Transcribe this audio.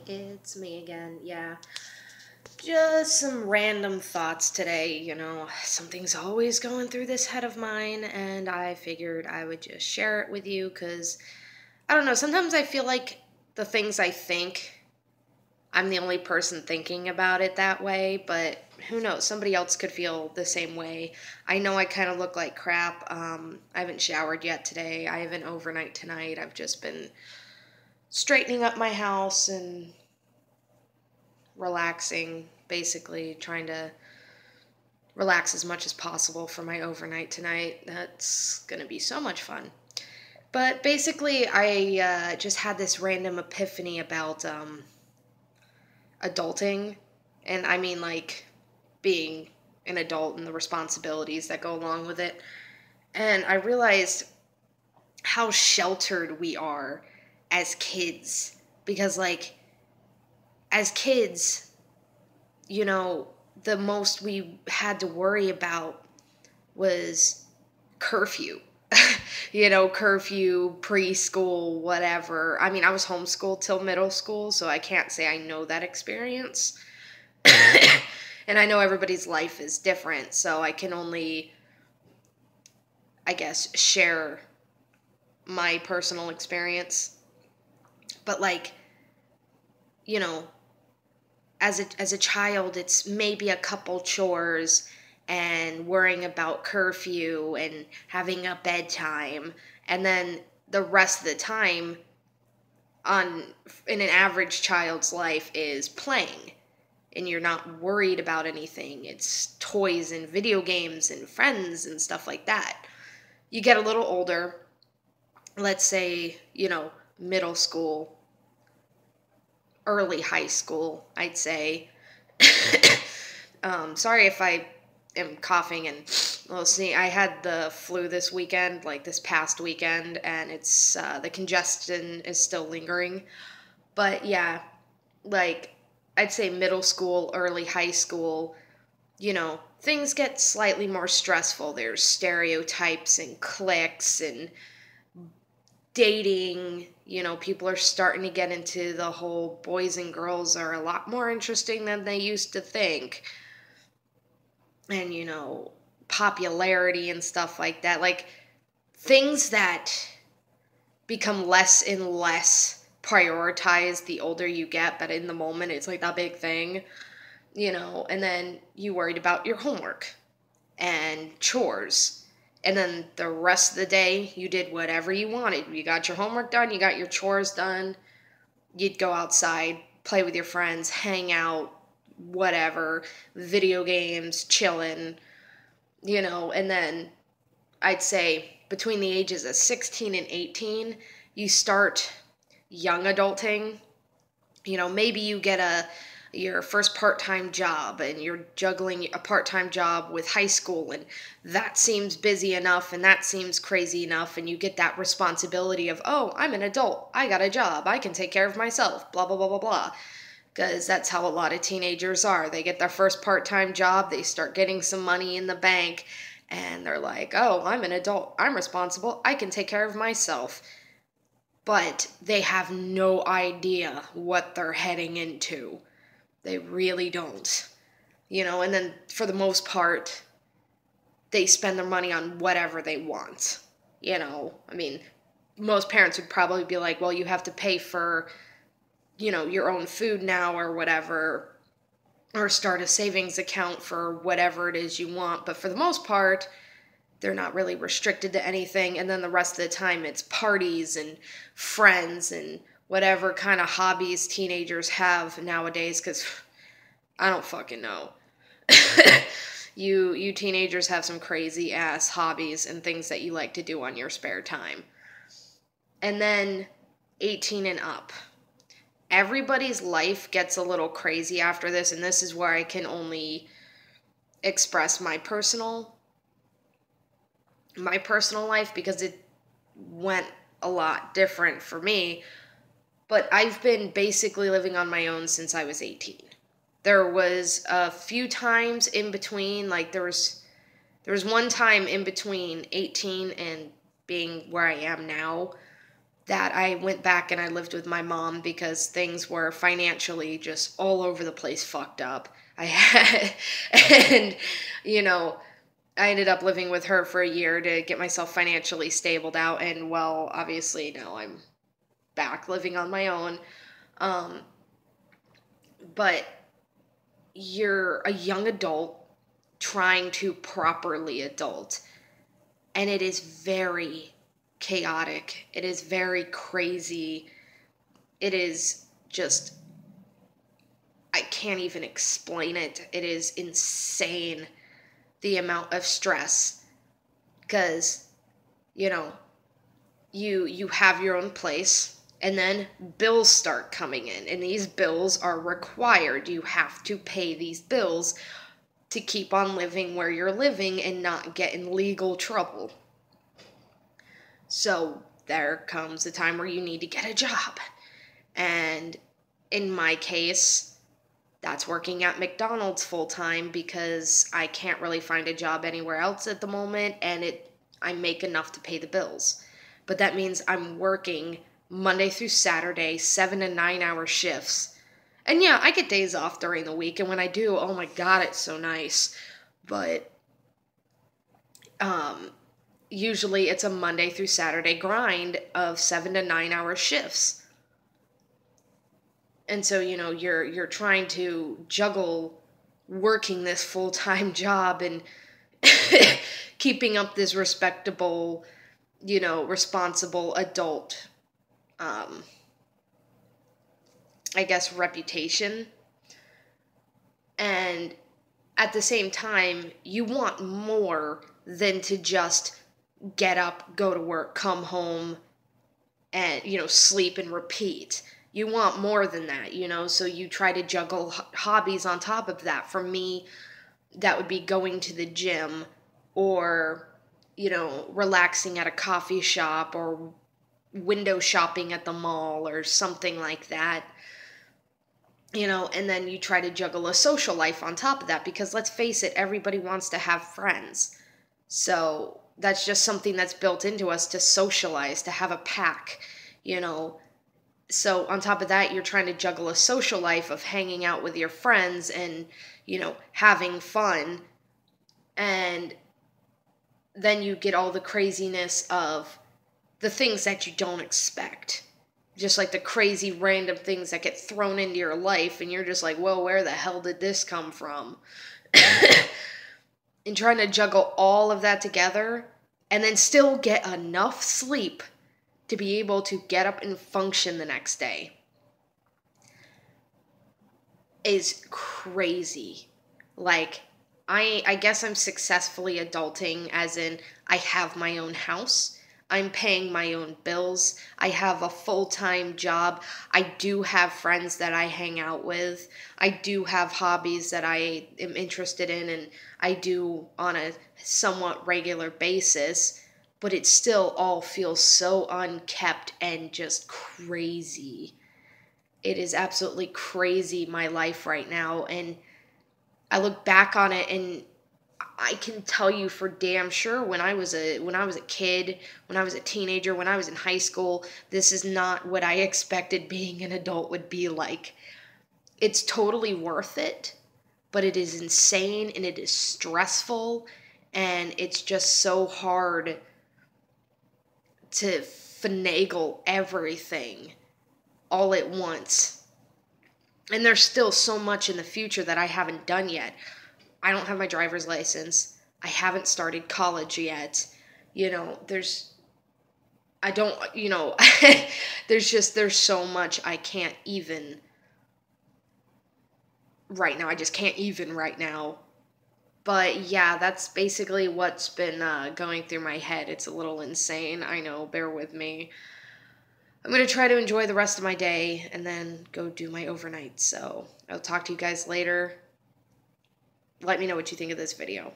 It's me again. Yeah. Just some random thoughts today. Something's always going through this head of mine, and I figured I would just share it with you because I don't know. Sometimes I feel like the things I think, I'm the only person thinking about it that way, but who knows? Somebody else could feel the same way. I know I kind of look like crap. I haven't showered yet today. I haven't overnight tonight. I've just been straightening up my house and relaxing, basically trying to relax as much as possible for my overnight tonight. That's going to be so much fun. But basically, I just had this random epiphany about adulting. And I mean, like, being an adult and the responsibilities that go along with it. And I realized how sheltered we are as kids. Because, like, as kids, the most we had to worry about was curfew. Curfew, preschool, whatever. I mean, I was homeschooled till middle school, so I can't say I know that experience. And I know everybody's life is different, so I can only, I guess, share my personal experience. But, like, you know, as a child, it's maybe a couple chores and worrying about curfew and having a bedtime, and then the rest of the time on in an average child's life is playing, and you're not worried about anything. It's toys and video games and friends and stuff like that. You get a little older, let's say, middle school, early high school, I'd say. Sorry if I am coughing and see. I had the flu this weekend, like this past weekend, and it's the congestion is still lingering. But yeah, like I'd say middle school, early high school, things get slightly more stressful. There's stereotypes and cliques and dating. People are starting to get into the whole boys and girls are a lot more interesting than they used to think. And, popularity and stuff like that. Like, things that become less and less prioritized the older you get, but in the moment it's like that big thing, and then you worried about your homework and chores. And then the rest of the day, you did whatever you wanted. You got your homework done, you got your chores done, you'd go outside, play with your friends, hang out, whatever, video games, chilling, and then I'd say between the ages of 16 and 18, you start young adulting. Maybe you get your first part-time job and you're juggling a part-time job with high school, and that seems busy enough and that seems crazy enough, and you get that responsibility of, oh, I'm an adult, I got a job, I can take care of myself, blah, blah, blah, blah, blah. Because that's how a lot of teenagers are. They get their first part-time job, they start getting some money in the bank, and they're like, oh, I'm an adult, I'm responsible, I can take care of myself. But they have no idea what they're heading into. They really don't. And then for the most part, they spend their money on whatever they want. I mean, most parents would probably be like, well, you have to pay for, your own food now or whatever, or start a savings account for whatever it is you want. But for the most part, they're not really restricted to anything. And then the rest of the time, it's parties and friends and whatever kind of hobbies teenagers have nowadays, because I don't fucking know. You teenagers have some crazy ass hobbies and things that you like to do on your spare time. And then 18 and up. Everybody's life gets a little crazy after this, and this is where I can only express my personal life, because it went a lot different for me. But I've been basically living on my own since I was 18. There was a few times in between, like there was one time in between 18 and being where I am now that I went back and I lived with my mom because things were financially just all over the place fucked up. I had, and, you know, I ended up living with her for a year to get myself financially stabled out. And, well, obviously now I'm back living on my own. Um, but you're a young adult trying to properly adult. And it is very chaotic. It is very crazy. It is just, I can't even explain it. It is insane, the amount of stress. Because, you know, you have your own place, and then bills start coming in, and these bills are required. You have to pay these bills to keep on living where you're living and not get in legal trouble. So there comes a time where you need to get a job. And in my case, that's working at McDonald's full time because I can't really find a job anywhere else at the moment, and I make enough to pay the bills. But that means I'm working Monday through Saturday, 7 to 9 hour shifts. And yeah, I get days off during the week, and when I do, oh my God, it's so nice. But usually it's a Monday through Saturday grind of 7 to 9 hour shifts. And so, you're trying to juggle working this full-time job and keeping up this respectable, responsible adult, I guess, reputation. And at the same time, you want more than to just get up, go to work, come home, and, sleep and repeat. You want more than that, so you try to juggle hobbies on top of that. For me, that would be going to the gym or, relaxing at a coffee shop or window shopping at the mall or something like that. And then you try to juggle a social life on top of that because let's face it, everybody wants to have friends. So that's just something that's built into us to socialize, to have a pack, So on top of that, you're trying to juggle a social life of hanging out with your friends and, having fun. And then you get all the craziness of the things that you don't expect. Just like the crazy random things that get thrown into your life, and you're just like, whoa, where the hell did this come from? And trying to juggle all of that together and then still get enough sleep to be able to get up and function the next day is crazy. Like, I guess I'm successfully adulting, as in I have my own house. I'm paying my own bills. I have a full-time job. I do have friends that I hang out with. I do have hobbies that I am interested in and I do on a somewhat regular basis, but it still all feels so unkept and just crazy. It is absolutely crazy, my life right now, and I look back on it and I can tell you for damn sure when I was a kid, when I was a teenager, when I was in high school, this is not what I expected being an adult would be like. It's totally worth it, but it is insane and it is stressful and it's just so hard to finagle everything all at once. And there's still so much in the future that I haven't done yet. I don't have my driver's license. I haven't started college yet. There's so much I can't even right now. I just can't even right now. But yeah, that's basically what's been going through my head. It's a little insane. I know, bear with me. I'm going to try to enjoy the rest of my day and then go do my overnight. So I'll talk to you guys later. Let me know what you think of this video.